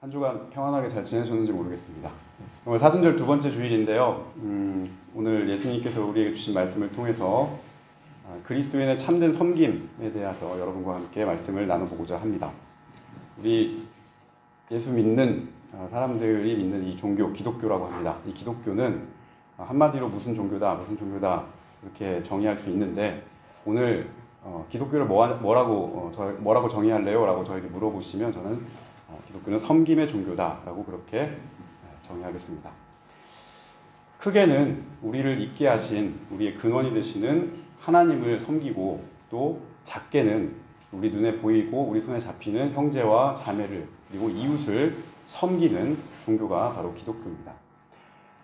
한 주간 평안하게 잘 지내셨는지 모르겠습니다. 오늘 사순절 두 번째 주일인데요. 오늘 예수님께서 우리에게 주신 말씀을 통해서 그리스도인의 참된 섬김에 대해서 여러분과 함께 말씀을 나눠보고자 합니다. 우리 예수 믿는 사람들이 믿는 이 종교, 기독교라고 합니다. 이 기독교는 한마디로 무슨 종교다 이렇게 정의할 수 있는데, 오늘 기독교를 뭐라고 정의할래요? 라고 저에게 물어보시면 저는 기독교는 섬김의 종교다라고 그렇게 정의하겠습니다. 크게는 우리를 있게 하신, 우리의 근원이 되시는 하나님을 섬기고, 또 작게는 우리 눈에 보이고 우리 손에 잡히는 형제와 자매를, 그리고 이웃을 섬기는 종교가 바로 기독교입니다.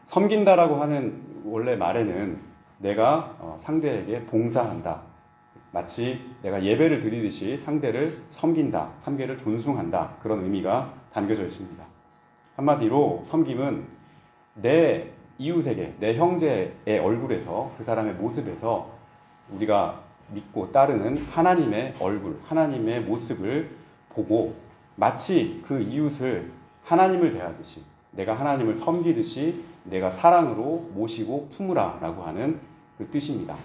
섬긴다라고 하는 원래 말에는 내가 상대에게 봉사한다, 마치 내가 예배를 드리듯이 상대를 섬긴다, 상대를 존중한다, 그런 의미가 담겨져 있습니다. 한마디로 섬김은 내 이웃에게, 내 형제의 얼굴에서, 그 사람의 모습에서 우리가 믿고 따르는 하나님의 얼굴, 하나님의 모습을 보고 마치 그 이웃을 하나님을 대하듯이, 내가 하나님을 섬기듯이 내가 사랑으로 모시고 품으라 라고 하는 그 뜻입니다.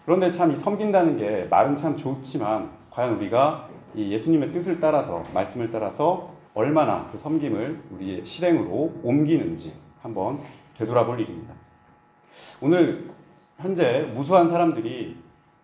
그런데 참 이 섬긴다는 게 말은 참 좋지만, 과연 우리가 이 예수님의 뜻을 따라서, 말씀을 따라서 얼마나 그 섬김을 우리의 실행으로 옮기는지 한번 되돌아볼 일입니다. 오늘 현재 무수한 사람들이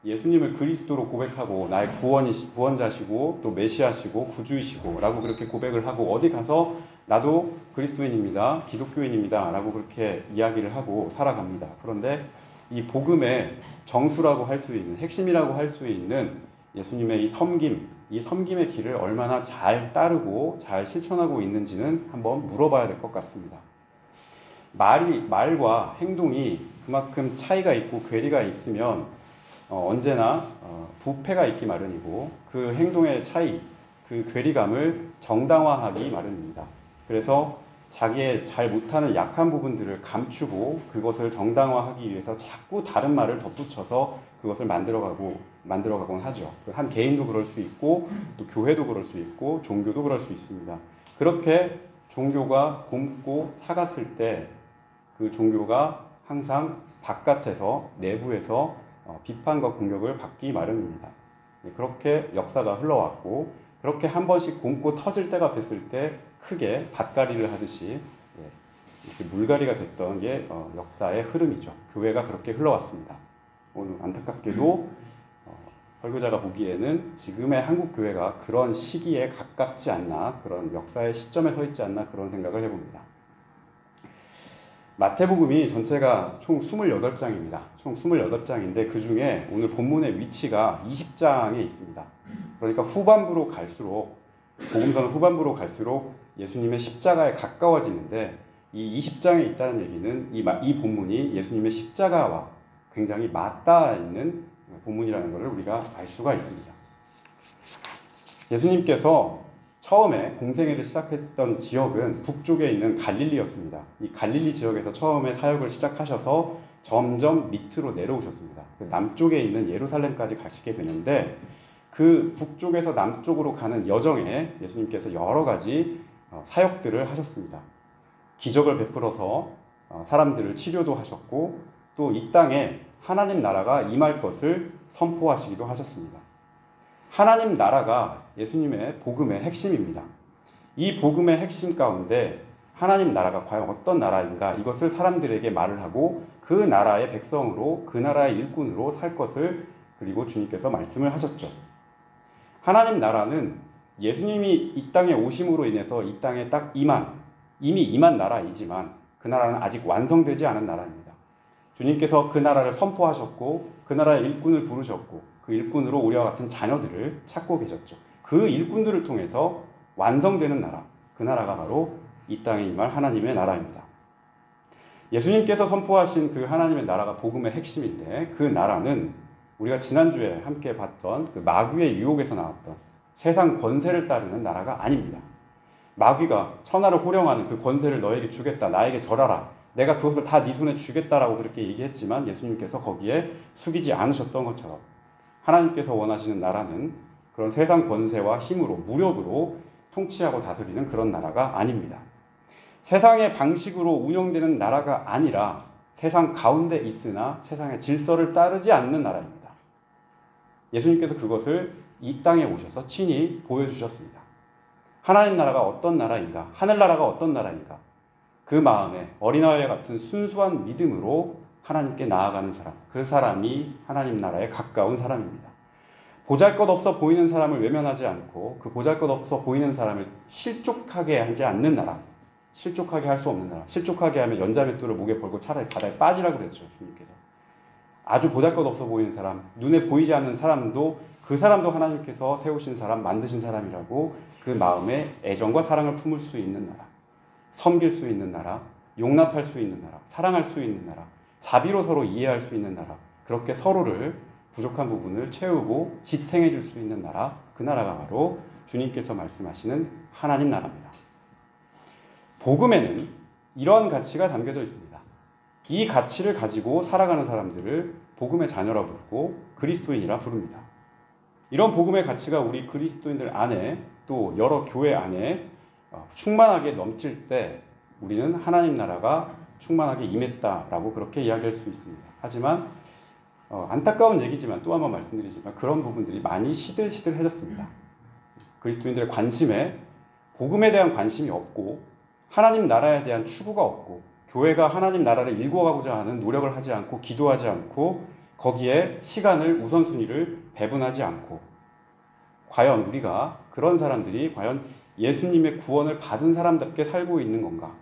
예수님을 그리스도로 고백하고 나의 구원자시고 또 메시아시고 구주이시고 라고 그렇게 고백을 하고, 어디 가서 나도 그리스도인입니다, 기독교인입니다 라고 그렇게 이야기를 하고 살아갑니다. 그런데 이 복음의 정수라고 할 수 있는, 핵심이라고 할 수 있는 예수님의 이 섬김의 길을 얼마나 잘 따르고 잘 실천하고 있는지는 한번 물어봐야 될 것 같습니다. 말과 행동이 그만큼 차이가 있고 괴리가 있으면 언제나 부패가 있기 마련이고, 그 행동의 차이, 그 괴리감을 정당화하기 마련입니다. 그래서 자기의 잘 못하는 약한 부분들을 감추고 그것을 정당화하기 위해서 자꾸 다른 말을 덧붙여서 그것을 만들어가곤 하죠. 한 개인도 그럴 수 있고, 또 교회도 그럴 수 있고, 종교도 그럴 수 있습니다. 그렇게 종교가 곪고 사갔을 때 그 종교가 항상 바깥에서, 내부에서 비판과 공격을 받기 마련입니다. 그렇게 역사가 흘러왔고, 그렇게 한 번씩 곪고 터질 때가 됐을 때 크게 밭가리를 하듯이 이렇게 물갈이가 됐던 게 역사의 흐름이죠. 교회가 그렇게 흘러왔습니다. 오늘 안타깝게도 설교자가 보기에는 지금의 한국 교회가 그런 시기에 가깝지 않나, 그런 역사의 시점에 서 있지 않나, 그런 생각을 해봅니다. 마태복음이 전체가 총 28장입니다. 총 28장인데 그 중에 오늘 본문의 위치가 20장에 있습니다. 그러니까 후반부로 갈수록, 복음서는 후반부로 갈수록 예수님의 십자가에 가까워지는데, 이 20장에 있다는 얘기는 이 본문이 예수님의 십자가와 굉장히 맞닿아 있는 본문이라는 것을 우리가 알 수가 있습니다. 예수님께서 처음에 공생애를 시작했던 지역은 북쪽에 있는 갈릴리였습니다. 이 갈릴리 지역에서 처음에 사역을 시작하셔서 점점 밑으로 내려오셨습니다. 남쪽에 있는 예루살렘까지 가시게 되는데, 그 북쪽에서 남쪽으로 가는 여정에 예수님께서 여러 가지 사역들을 하셨습니다. 기적을 베풀어서 사람들을 치료도 하셨고, 또 이 땅에 하나님 나라가 임할 것을 선포하시기도 하셨습니다. 하나님 나라가 예수님의 복음의 핵심입니다. 이 복음의 핵심 가운데 하나님 나라가 과연 어떤 나라인가, 이것을 사람들에게 말을 하고 그 나라의 백성으로, 그 나라의 일꾼으로 살 것을, 그리고 주님께서 말씀을 하셨죠. 하나님 나라는 예수님이 이 땅에 오심으로 인해서 이 땅에 이미 임한 나라이지만 그 나라는 아직 완성되지 않은 나라입니다. 주님께서 그 나라를 선포하셨고, 그 나라의 일꾼을 부르셨고, 그 일꾼으로 우리와 같은 자녀들을 찾고 계셨죠. 그 일꾼들을 통해서 완성되는 나라, 그 나라가 바로 이 땅에 임할 하나님의 나라입니다. 예수님께서 선포하신 그 하나님의 나라가 복음의 핵심인데, 그 나라는 우리가 지난주에 함께 봤던 그 마귀의 유혹에서 나왔던 세상 권세를 따르는 나라가 아닙니다. 마귀가 천하를 호령하는 그 권세를 너에게 주겠다, 나에게 절하라, 내가 그것을 다 네 손에 주겠다라고 그렇게 얘기했지만 예수님께서 거기에 숙이지 않으셨던 것처럼, 하나님께서 원하시는 나라는 그런 세상 권세와 힘으로, 무력으로 통치하고 다스리는 그런 나라가 아닙니다. 세상의 방식으로 운영되는 나라가 아니라 세상 가운데 있으나 세상의 질서를 따르지 않는 나라입니다. 예수님께서 그것을 이 땅에 오셔서 친히 보여주셨습니다. 하나님 나라가 어떤 나라인가? 하늘나라가 어떤 나라인가? 그 마음에 어린아이와 같은 순수한 믿음으로 하나님께 나아가는 사람, 그 사람이 하나님 나라에 가까운 사람입니다. 보잘것없어 보이는 사람을 외면하지 않고 그 보잘것없어 보이는 사람을 실족하게 하지 않는 나라, 실족하게 할 수 없는 나라, 실족하게 하면 연자맷돌을 목에 걸고 차라리 바다에 빠지라고 그랬죠, 주님께서. 아주 보잘것없어 보이는 사람, 눈에 보이지 않는 사람도 그 사람도 하나님께서 세우신 사람, 만드신 사람이라고 그 마음에 애정과 사랑을 품을 수 있는 나라, 섬길 수 있는 나라, 용납할 수 있는 나라, 사랑할 수 있는 나라, 자비로 서로 이해할 수 있는 나라, 그렇게 서로를 부족한 부분을 채우고 지탱해 줄 수 있는 나라, 그 나라가 바로 주님께서 말씀하시는 하나님 나라입니다. 복음에는 이러한 가치가 담겨져 있습니다. 이 가치를 가지고 살아가는 사람들을 복음의 자녀라 부르고 그리스도인이라 부릅니다. 이런 복음의 가치가 우리 그리스도인들 안에 또 여러 교회 안에 충만하게 넘칠 때 우리는 하나님 나라가 충만하게 임했다라고 그렇게 이야기할 수 있습니다. 하지만 안타까운 얘기지만 또 한 번 말씀드리지만 그런 부분들이 많이 시들시들해졌습니다. 그리스도인들의 관심에 복음에 대한 관심이 없고 하나님 나라에 대한 추구가 없고 교회가 하나님 나라를 일궈가고자 하는 노력을 하지 않고 기도하지 않고 거기에 시간을 우선순위를 배분하지 않고 과연 우리가 그런 사람들이 과연 예수님의 구원을 받은 사람답게 살고 있는 건가?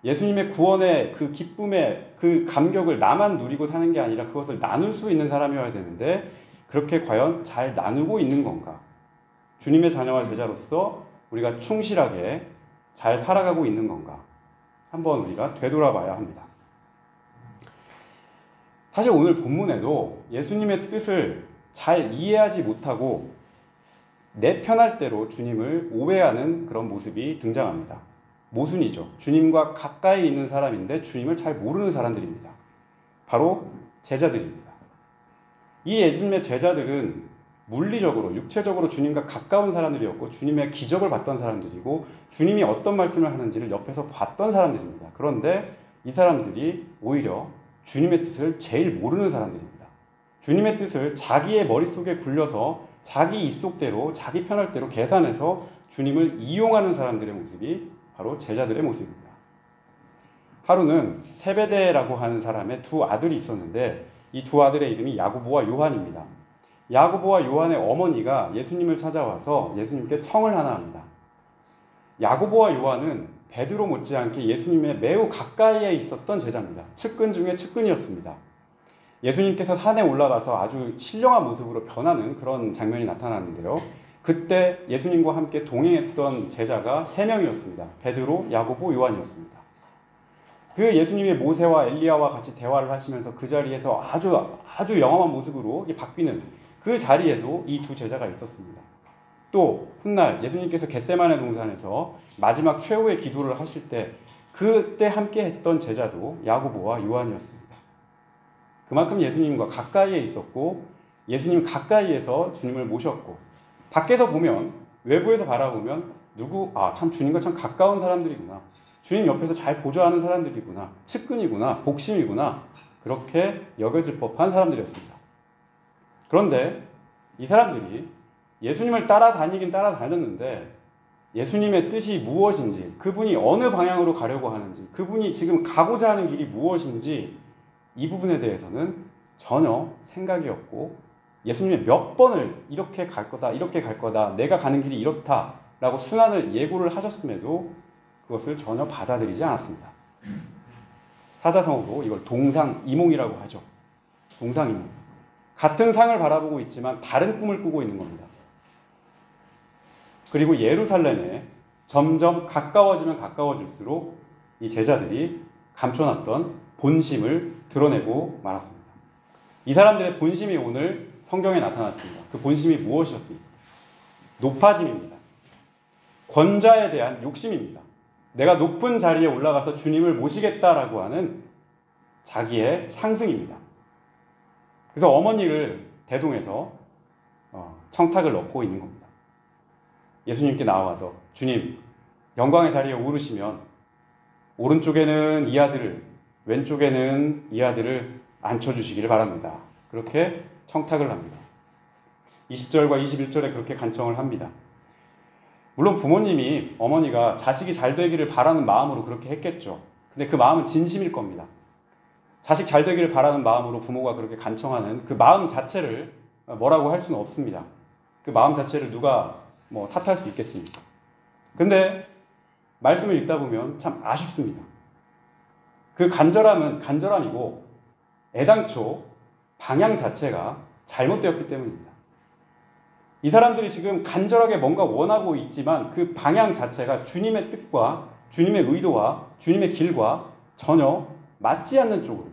예수님의 구원의 그 기쁨의 그 감격을 나만 누리고 사는 게 아니라 그것을 나눌 수 있는 사람이어야 되는데 그렇게 과연 잘 나누고 있는 건가? 주님의 자녀와 제자로서 우리가 충실하게 잘 살아가고 있는 건가? 한번 우리가 되돌아봐야 합니다. 사실 오늘 본문에도 예수님의 뜻을 잘 이해하지 못하고 내 편할 대로 주님을 오해하는 그런 모습이 등장합니다. 모순이죠. 주님과 가까이 있는 사람인데 주님을 잘 모르는 사람들입니다. 바로 제자들입니다. 이 예수님의 제자들은 물리적으로, 육체적으로 주님과 가까운 사람들이었고 주님의 기적을 봤던 사람들이고 주님이 어떤 말씀을 하는지를 옆에서 봤던 사람들입니다. 그런데 이 사람들이 오히려 주님의 뜻을 제일 모르는 사람들입니다. 주님의 뜻을 자기의 머릿속에 굴려서 자기 입속대로, 자기 편할 대로 계산해서 주님을 이용하는 사람들의 모습이 바로 제자들의 모습입니다. 하루는 세베대라고 하는 사람의 두 아들이 있었는데 이 두 아들의 이름이 야고보와 요한입니다. 야고보와 요한의 어머니가 예수님을 찾아와서 예수님께 청을 하나 합니다. 야고보와 요한은 베드로 못지않게 예수님의 매우 가까이에 있었던 제자입니다. 측근 중에 측근이었습니다. 예수님께서 산에 올라가서 아주 신령한 모습으로 변하는 그런 장면이 나타났는데요. 그때 예수님과 함께 동행했던 제자가 3명이었습니다. 베드로, 야고보, 요한이었습니다. 그 예수님의 모세와 엘리야와 같이 대화를 하시면서 그 자리에서 아주 영험한 모습으로 바뀌는 그 자리에도 이 두 제자가 있었습니다. 또 훗날 예수님께서 겟세마네 동산에서 마지막 최후의 기도를 하실 때 그때 함께 했던 제자도 야고보와 요한이었습니다. 그만큼 예수님과 가까이에 있었고 예수님 가까이에서 주님을 모셨고 밖에서 보면 외부에서 바라보면 참 주님과 참 가까운 사람들이구나. 주님 옆에서 잘 보좌하는 사람들이구나. 측근이구나. 복심이구나. 그렇게 여겨질 법한 사람들이었습니다. 그런데 이 사람들이 예수님을 따라다니긴 따라다녔는데 예수님의 뜻이 무엇인지, 그분이 어느 방향으로 가려고 하는지, 그분이 지금 가고자 하는 길이 무엇인지 이 부분에 대해서는 전혀 생각이 없고 예수님의 몇 번을 이렇게 갈 거다, 내가 가는 길이 이렇다라고 순환을 예고를 하셨음에도 그것을 전혀 받아들이지 않았습니다. 사자성어로 이걸 동상이몽이라고 하죠. 동상이몽. 같은 상을 바라보고 있지만 다른 꿈을 꾸고 있는 겁니다. 그리고 예루살렘에 점점 가까워지면 가까워질수록 이 제자들이 감춰놨던 본심을 드러내고 말았습니다. 이 사람들의 본심이 오늘 성경에 나타났습니다. 그 본심이 무엇이었습니까? 높아짐입니다. 권좌에 대한 욕심입니다. 내가 높은 자리에 올라가서 주님을 모시겠다라고 하는 자기의 상승입니다. 그래서 어머니를 대동해서 청탁을 넣고 있는 겁니다. 예수님께 나와서 주님, 영광의 자리에 오르시면 오른쪽에는 이 아들을, 왼쪽에는 이 아들을 앉혀주시기를 바랍니다. 그렇게 청탁을 합니다. 20절과 21절에 그렇게 간청을 합니다. 물론 부모님이, 어머니가 자식이 잘 되기를 바라는 마음으로 그렇게 했겠죠. 근데 그 마음은 진심일 겁니다. 자식 잘 되기를 바라는 마음으로 부모가 그렇게 간청하는 그 마음 자체를 뭐라고 할 수는 없습니다. 그 마음 자체를 누가 탓할 수 있겠습니까? 근데 말씀을 읽다 보면 참 아쉽습니다. 그 간절함은 간절함이고 애당초 방향 자체가 잘못되었기 때문입니다. 이 사람들이 지금 간절하게 뭔가 원하고 있지만 그 방향 자체가 주님의 뜻과 주님의 의도와 주님의 길과 전혀 맞지 않는 쪽으로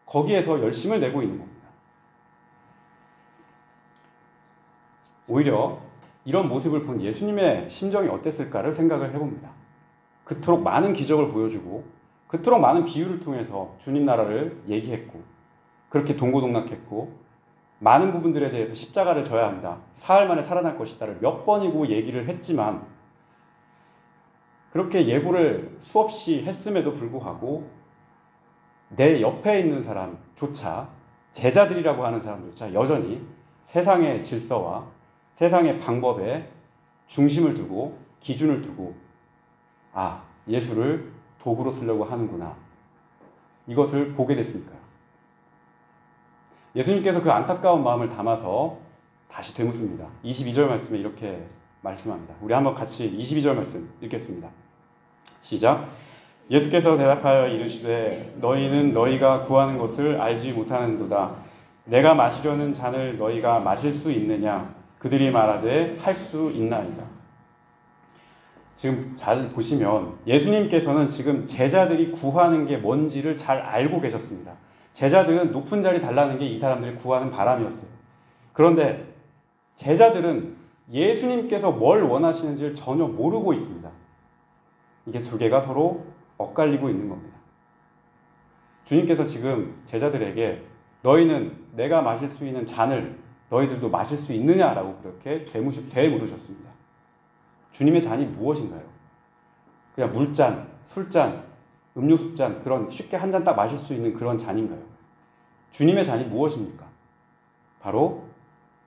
거기에서 열심을 내고 있는 겁니다. 오히려 이런 모습을 본 예수님의 심정이 어땠을까를 생각을 해봅니다. 그토록 많은 기적을 보여주고 그토록 많은 비유를 통해서 주님 나라를 얘기했고 그렇게 동고동락했고 많은 부분들에 대해서 십자가를 져야 한다. 사흘 만에 살아날 것이다를 몇 번이고 얘기를 했지만 그렇게 예고를 수없이 했음에도 불구하고 내 옆에 있는 사람조차 제자들이라고 하는 사람조차 여전히 세상의 질서와 세상의 방법에 중심을 두고 기준을 두고 예수를 도구로 쓰려고 하는구나. 이것을 보게 됐으니까요. 예수님께서 그 안타까운 마음을 담아서 다시 되묻습니다. 22절 말씀에 이렇게 말씀합니다. 우리 한번 같이 22절 말씀 읽겠습니다. 시작. 예수께서 대답하여 이르시되 너희는 너희가 구하는 것을 알지 못하는도다. 내가 마시려는 잔을 너희가 마실 수 있느냐? 그들이 말하되 할 수 있나이다. 지금 잘 보시면 예수님께서는 지금 제자들이 구하는 게 뭔지를 잘 알고 계셨습니다. 제자들은 높은 자리 달라는 게 이 사람들이 구하는 바람이었어요. 그런데 제자들은 예수님께서 뭘 원하시는지를 전혀 모르고 있습니다. 이게 두 개가 서로 엇갈리고 있는 겁니다. 주님께서 지금 제자들에게 너희는 내가 마실 수 있는 잔을 너희들도 마실 수 있느냐라고 그렇게 되물으셨습니다. 주님의 잔이 무엇인가요? 그냥 물잔, 술잔, 음료수잔 그런 쉽게 한 잔 딱 마실 수 있는 그런 잔인가요? 주님의 잔이 무엇입니까? 바로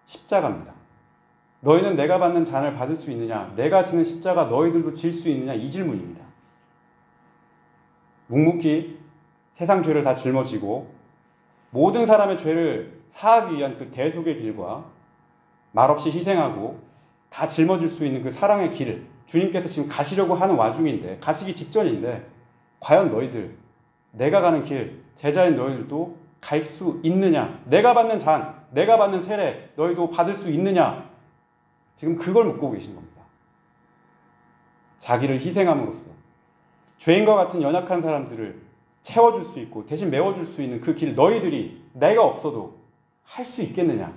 십자가입니다. 너희는 내가 받는 잔을 받을 수 있느냐? 내가 지는 십자가 너희들도 질 수 있느냐? 이 질문입니다. 묵묵히 세상 죄를 다 짊어지고 모든 사람의 죄를 사하기 위한 그 대속의 길과 말없이 희생하고 다 짊어질 수 있는 그 사랑의 길을 주님께서 지금 가시려고 하는 와중인데 가시기 직전인데 과연 너희들 내가 가는 길 제자인 너희들도 갈 수 있느냐? 내가 받는 잔, 내가 받는 세례 너희도 받을 수 있느냐? 지금 그걸 묻고 계신 겁니다. 자기를 희생함으로써 죄인과 같은 연약한 사람들을 채워줄 수 있고 대신 메워줄 수 있는 그 길 너희들이 내가 없어도 할 수 있겠느냐?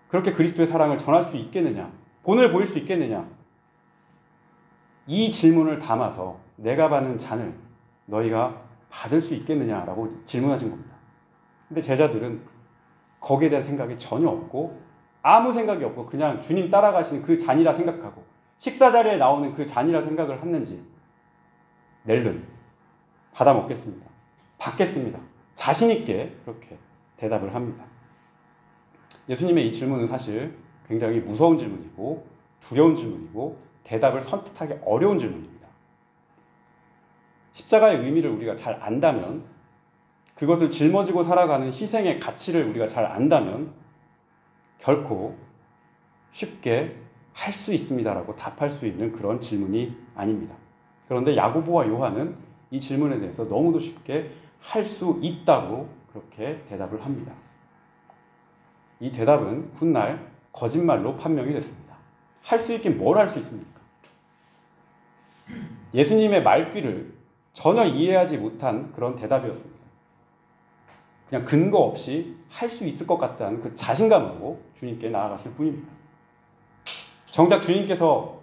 그렇게 그리스도의 사랑을 전할 수 있겠느냐? 본을 보일 수 있겠느냐? 이 질문을 담아서 내가 받는 잔을 너희가 받을 수 있겠느냐라고 질문하신 겁니다. 근데 제자들은 거기에 대한 생각이 전혀 없고 아무 생각이 없고 그냥 주님 따라가시는 그 잔이라 생각하고 식사 자리에 나오는 그 잔이라 생각을 했는지 낼름 받아 먹겠습니다. 받겠습니다. 자신 있게 그렇게 대답을 합니다. 예수님의 이 질문은 사실 굉장히 무서운 질문이고 두려운 질문이고 대답을 선택하기 어려운 질문입니다. 십자가의 의미를 우리가 잘 안다면 그것을 짊어지고 살아가는 희생의 가치를 우리가 잘 안다면 결코 쉽게 할 수 있습니다라고 답할 수 있는 그런 질문이 아닙니다. 그런데 야고보와 요한은 이 질문에 대해서 너무도 쉽게 할 수 있다고 그렇게 대답을 합니다. 이 대답은 훗날 거짓말로 판명이 됐습니다. 할 수 있긴 뭘 할 수 있습니까? 예수님의 말귀를 전혀 이해하지 못한 그런 대답이었습니다. 그냥 근거 없이 할 수 있을 것 같다는 그 자신감으로 주님께 나아갔을 뿐입니다. 정작 주님께서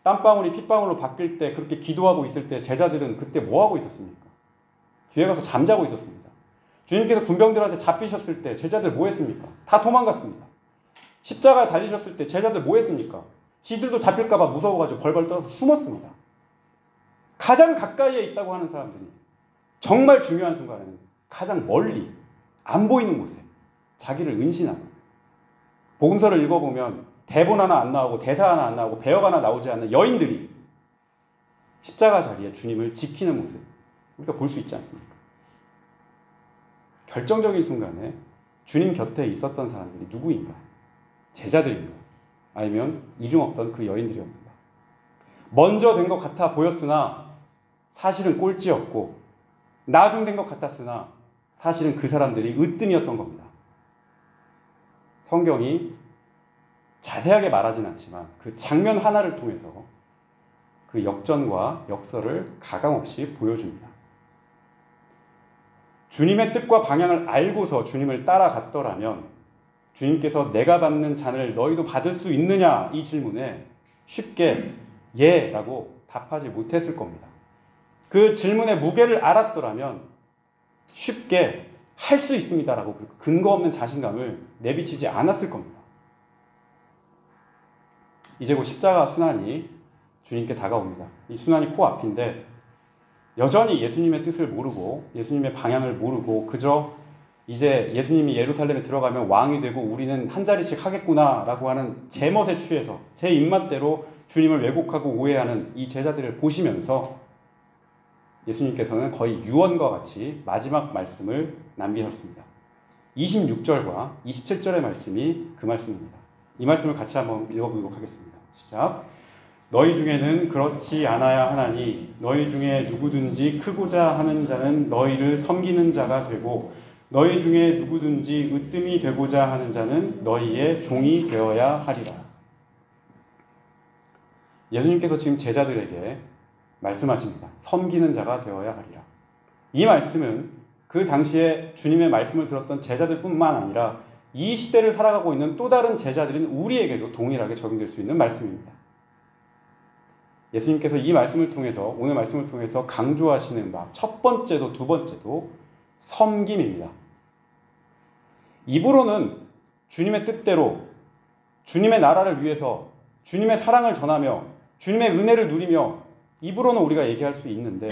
땀방울이 핏방울로 바뀔 때 그렇게 기도하고 있을 때 제자들은 그때 뭐 하고 있었습니까? 뒤에 가서 잠자고 있었습니다. 주님께서 군병들한테 잡히셨을 때 제자들 뭐 했습니까? 다 도망갔습니다. 십자가에 달리셨을 때 제자들 뭐 했습니까? 지들도 잡힐까봐 무서워가지고 벌벌 떨어서 숨었습니다. 가장 가까이에 있다고 하는 사람들이 정말 중요한 순간에는 가장 멀리 안 보이는 곳에 자기를 은신하고, 복음서를 읽어보면 대본 하나 안 나오고 대사 하나 안 나오고 배역 하나 나오지 않는 여인들이 십자가 자리에 주님을 지키는 모습 우리가 볼 수 있지 않습니까? 결정적인 순간에 주님 곁에 있었던 사람들이 누구인가? 제자들입니다. 아니면 이름 없던 그 여인들이었는가? 먼저 된 것 같아 보였으나 사실은 꼴찌였고, 나중된 것 같았으나 사실은 그 사람들이 으뜸이었던 겁니다. 성경이 자세하게 말하진 않지만 그 장면 하나를 통해서 그 역전과 역설을 가감없이 보여줍니다. 주님의 뜻과 방향을 알고서 주님을 따라갔더라면 주님께서 내가 받는 잔을 너희도 받을 수 있느냐 이 질문에 쉽게 예 라고 답하지 못했을 겁니다. 그 질문의 무게를 알았더라면 쉽게 할 수 있습니다 라고 근거 없는 자신감을 내비치지 않았을 겁니다. 이제 곧 십자가 순환이 주님께 다가옵니다. 이 순환이 코앞인데 여전히 예수님의 뜻을 모르고 예수님의 방향을 모르고 그저 이제 예수님이 예루살렘에 들어가면 왕이 되고 우리는 한 자리씩 하겠구나 라고 하는 제 멋에 취해서 제 입맛대로 주님을 왜곡하고 오해하는 이 제자들을 보시면서 예수님께서는 거의 유언과 같이 마지막 말씀을 남기셨습니다. 26절과 27절의 말씀이 그 말씀입니다. 이 말씀을 같이 한번 읽어보도록 하겠습니다. 시작. 너희 중에는 그렇지 않아야 하나니 너희 중에 누구든지 크고자 하는 자는 너희를 섬기는 자가 되고 너희 중에 누구든지 으뜸이 되고자 하는 자는 너희의 종이 되어야 하리라. 예수님께서 지금 제자들에게 말씀하십니다. 섬기는 자가 되어야 하리라. 이 말씀은 그 당시에 주님의 말씀을 들었던 제자들뿐만 아니라 이 시대를 살아가고 있는 또 다른 제자들인 우리에게도 동일하게 적용될 수 있는 말씀입니다. 예수님께서 이 말씀을 통해서, 오늘 말씀을 통해서 강조하시는 바 첫 번째도 두 번째도 섬김입니다. 입으로는 주님의 뜻대로 주님의 나라를 위해서 주님의 사랑을 전하며 주님의 은혜를 누리며 입으로는 우리가 얘기할 수 있는데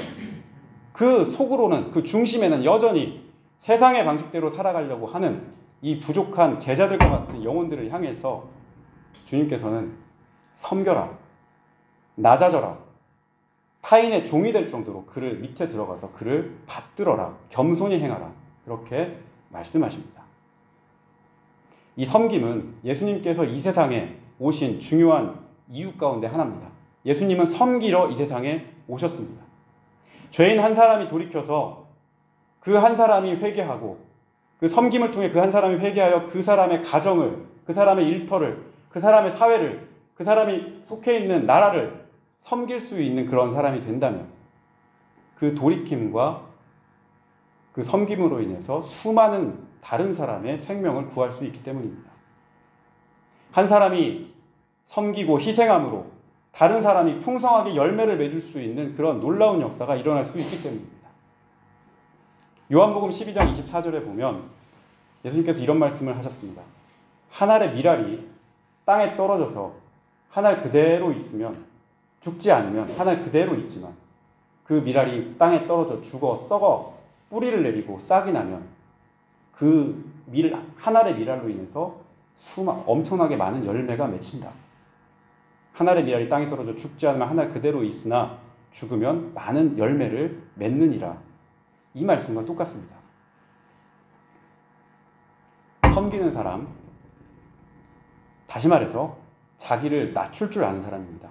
그 속으로는, 그 중심에는 여전히 세상의 방식대로 살아가려고 하는 이 부족한 제자들과 같은 영혼들을 향해서 주님께서는 섬겨라, 낮아져라, 타인의 종이 될 정도로 그를 밑에 들어가서 그를 받들어라, 겸손히 행하라, 그렇게 말씀하십니다. 이 섬김은 예수님께서 이 세상에 오신 중요한 이유 가운데 하나입니다. 예수님은 섬기러 이 세상에 오셨습니다. 죄인 한 사람이 돌이켜서 그 한 사람이 회개하고 그 섬김을 통해 그 한 사람이 회개하여 그 사람의 가정을, 그 사람의 일터를, 그 사람의 사회를, 그 사람이 속해 있는 나라를 섬길 수 있는 그런 사람이 된다면 그 돌이킴과 그 섬김으로 인해서 수많은 다른 사람의 생명을 구할 수 있기 때문입니다. 한 사람이 섬기고 희생함으로 다른 사람이 풍성하게 열매를 맺을 수 있는 그런 놀라운 역사가 일어날 수 있기 때문입니다. 요한복음 12장 24절에 보면 예수님께서 이런 말씀을 하셨습니다. 한 알의 밀알이 땅에 떨어져서 한 알 그대로 있으면, 죽지 않으면 한 알 그대로 있지만 그 밀알이 땅에 떨어져 죽어 썩어 뿌리를 내리고 싹이 나면 그 한 알의 밀알로 인해서 엄청나게 많은 열매가 맺힌다. 한 알의 밀알이 땅에 떨어져 죽지 않으면 한 알 그대로 있으나 죽으면 많은 열매를 맺느니라. 이 말씀과 똑같습니다. 섬기는 사람, 다시 말해서 자기를 낮출 줄 아는 사람입니다.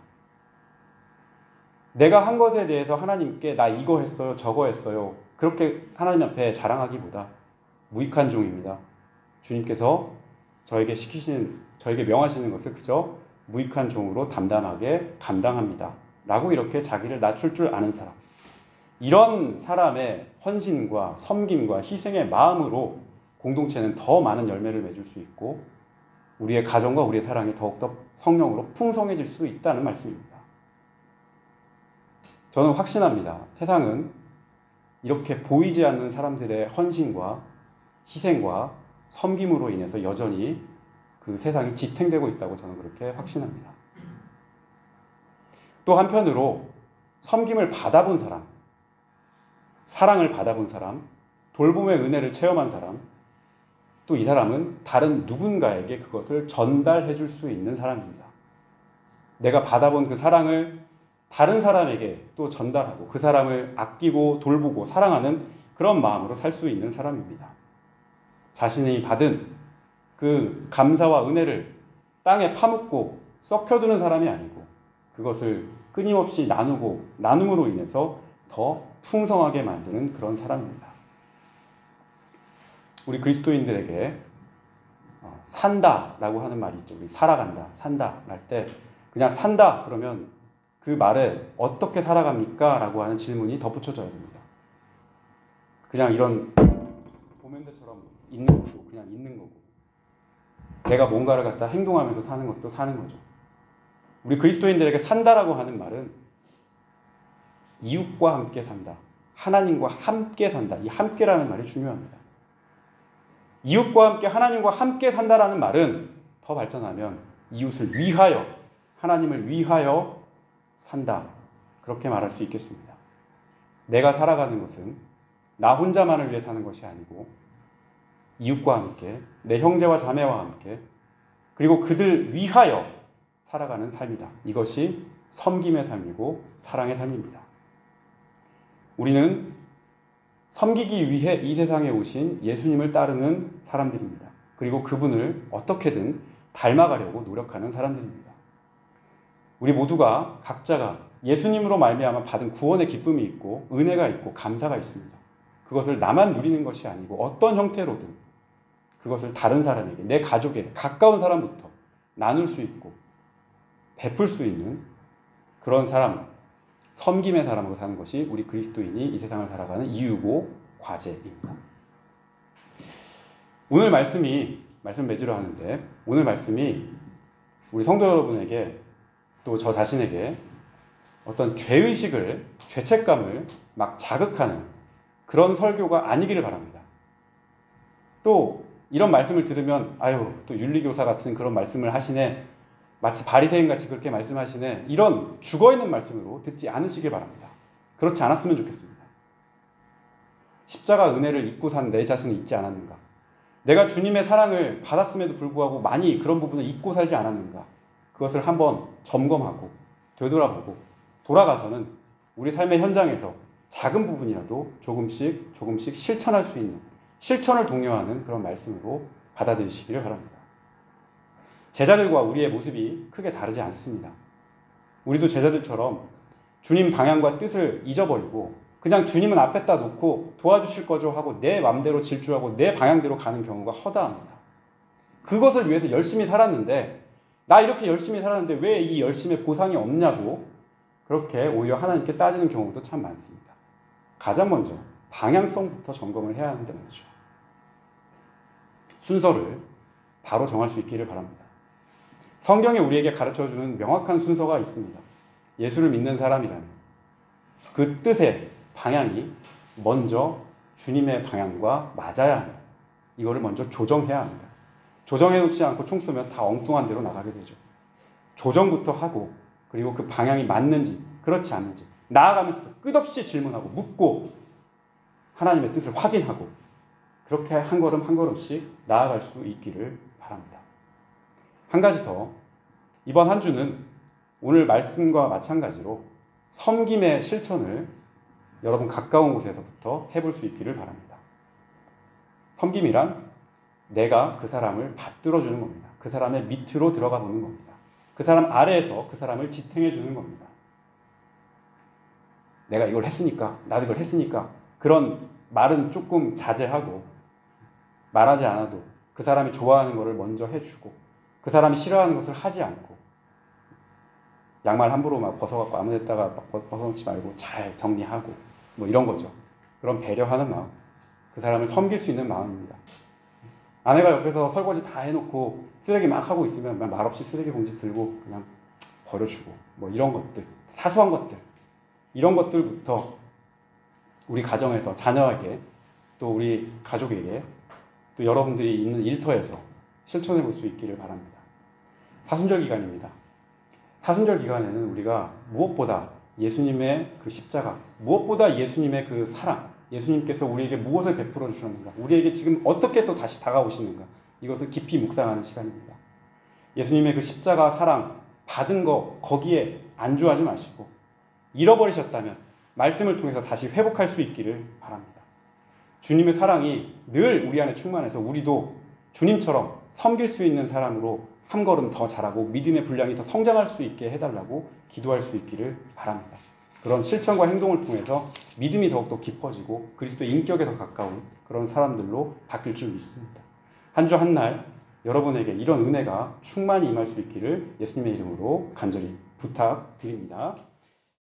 내가 한 것에 대해서 하나님께 나 이거 했어요, 저거 했어요, 그렇게 하나님 앞에 자랑하기보다 무익한 종입니다. 주님께서 저에게 명하시는 것을 그저 무익한 종으로 담담하게 감당합니다. 라고 이렇게 자기를 낮출 줄 아는 사람. 이런 사람의 헌신과 섬김과 희생의 마음으로 공동체는 더 많은 열매를 맺을 수 있고 우리의 가정과 우리의 사랑이 더욱더 성령으로 풍성해질 수 있다는 말씀입니다. 저는 확신합니다. 세상은 이렇게 보이지 않는 사람들의 헌신과 희생과 섬김으로 인해서 여전히 그 세상이 지탱되고 있다고 저는 그렇게 확신합니다. 또 한편으로 섬김을 받아본 사람, 사랑을 받아본 사람, 돌봄의 은혜를 체험한 사람, 또 이 사람은 다른 누군가에게 그것을 전달해 줄 수 있는 사람입니다. 내가 받아본 그 사랑을 다른 사람에게 또 전달하고 그 사람을 아끼고 돌보고 사랑하는 그런 마음으로 살 수 있는 사람입니다. 자신이 받은 그 감사와 은혜를 땅에 파묻고 썩혀두는 사람이 아니고 그것을 끊임없이 나누고 나눔으로 인해서 더 풍성하게 만드는 그런 사람입니다. 우리 그리스도인들에게 산다라고 하는 말이 있죠. 우리 살아간다, 산다 할 때 그냥 산다 그러면 그 말에 어떻게 살아갑니까? 라고 하는 질문이 덧붙여져야 됩니다. 그냥 이런 도면대처럼 있는 것도 그냥 있는 거고 내가 뭔가를 갖다 행동하면서 사는 것도 사는 거죠. 우리 그리스도인들에게 산다라고 하는 말은 이웃과 함께 산다. 하나님과 함께 산다. 이 함께라는 말이 중요합니다. 이웃과 함께 하나님과 함께 산다라는 말은 더 발전하면 이웃을 위하여 하나님을 위하여 산다. 그렇게 말할 수 있겠습니다. 내가 살아가는 것은 나 혼자만을 위해 사는 것이 아니고 이웃과 함께 내 형제와 자매와 함께 그리고 그들 위하여 살아가는 삶이다. 이것이 섬김의 삶이고 사랑의 삶입니다. 우리는 섬기기 위해 이 세상에 오신 예수님을 따르는 사람들입니다. 그리고 그분을 어떻게든 닮아가려고 노력하는 사람들입니다. 우리 모두가 각자가 예수님으로 말미암아 받은 구원의 기쁨이 있고 은혜가 있고 감사가 있습니다. 그것을 나만 누리는 것이 아니고 어떤 형태로든 그것을 다른 사람에게 내 가족에게 가까운 사람부터 나눌 수 있고 베풀 수 있는 그런 사람 섬김의 사람으로 사는 것이 우리 그리스도인이 이 세상을 살아가는 이유고 과제입니다. 오늘 말씀 맺으려 하는데 오늘 말씀이 우리 성도 여러분에게 또 저 자신에게 어떤 죄의식을 죄책감을 막 자극하는 그런 설교가 아니기를 바랍니다. 또 이런 말씀을 들으면 아유 또 윤리교사 같은 그런 말씀을 하시네 마치 바리새인같이 그렇게 말씀하시네 이런 죽어있는 말씀으로 듣지 않으시길 바랍니다. 그렇지 않았으면 좋겠습니다. 십자가 은혜를 잊고 산 내 자신이 있지 않았는가? 내가 주님의 사랑을 받았음에도 불구하고 많이 그런 부분을 잊고 살지 않았는가? 그것을 한번 점검하고 되돌아보고 돌아가서는 우리 삶의 현장에서 작은 부분이라도 조금씩 실천할 수 있는 실천을 독려하는 그런 말씀으로 받아들이시기를 바랍니다. 제자들과 우리의 모습이 크게 다르지 않습니다. 우리도 제자들처럼 주님 방향과 뜻을 잊어버리고 그냥 주님은 앞에다 놓고 도와주실 거죠 하고 내 맘대로 질주하고 내 방향대로 가는 경우가 허다합니다. 그것을 위해서 열심히 살았는데 나 이렇게 열심히 살았는데 왜 이 열심의 보상이 없냐고 그렇게 오히려 하나님께 따지는 경우도 참 많습니다. 가장 먼저 방향성부터 점검을 해야 한다는 거죠. 순서를 바로 정할 수 있기를 바랍니다. 성경에 우리에게 가르쳐주는 명확한 순서가 있습니다. 예수를 믿는 사람이라면 그 뜻의 방향이 먼저 주님의 방향과 맞아야 합니다. 이거를 먼저 조정해야 합니다. 조정해놓지 않고 총 쏘면 다 엉뚱한 대로 나가게 되죠. 조정부터 하고 그리고 그 방향이 맞는지 그렇지 않는지 나아가면서도 끝없이 질문하고 묻고 하나님의 뜻을 확인하고 그렇게 한 걸음 한 걸음씩 나아갈 수 있기를 바랍니다. 한 가지 더, 이번 한 주는 오늘 말씀과 마찬가지로 섬김의 실천을 여러분 가까운 곳에서부터 해볼 수 있기를 바랍니다. 섬김이란 내가 그 사람을 받들어주는 겁니다. 그 사람의 밑으로 들어가 보는 겁니다. 그 사람 아래에서 그 사람을 지탱해 주는 겁니다. 내가 이걸 했으니까, 나도 이걸 했으니까 그런 말은 조금 자제하고 말하지 않아도 그 사람이 좋아하는 것을 먼저 해주고 그 사람이 싫어하는 것을 하지 않고 양말 함부로 막 벗어갖고 아무 데다가 벗어놓지 말고 잘 정리하고 뭐 이런 거죠. 그런 배려하는 마음, 그 사람을 섬길 수 있는 마음입니다. 아내가 옆에서 설거지 다 해놓고 쓰레기 막 하고 있으면 말없이 쓰레기 봉지 들고 그냥 버려주고 뭐 이런 것들, 사소한 것들 이런 것들부터 우리 가정에서 자녀에게 또 우리 가족에게 또 여러분들이 있는 일터에서 실천해 볼 수 있기를 바랍니다. 사순절 기간입니다. 사순절 기간에는 우리가 무엇보다 예수님의 그 십자가, 무엇보다 예수님의 그 사랑, 예수님께서 우리에게 무엇을 베풀어 주셨는가, 우리에게 지금 어떻게 또 다시 다가오시는가, 이것을 깊이 묵상하는 시간입니다. 예수님의 그 십자가 사랑 받은 거 거기에 안주하지 마시고 잃어버리셨다면 말씀을 통해서 다시 회복할 수 있기를 바랍니다. 주님의 사랑이 늘 우리 안에 충만해서 우리도 주님처럼 섬길 수 있는 사람으로 한 걸음 더 자라고 믿음의 분량이 더 성장할 수 있게 해달라고 기도할 수 있기를 바랍니다. 그런 실천과 행동을 통해서 믿음이 더욱더 깊어지고 그리스도의 인격에 더 가까운 그런 사람들로 바뀔 줄 믿습니다. 한 주 한 날 여러분에게 이런 은혜가 충만히 임할 수 있기를 예수님의 이름으로 간절히 부탁드립니다.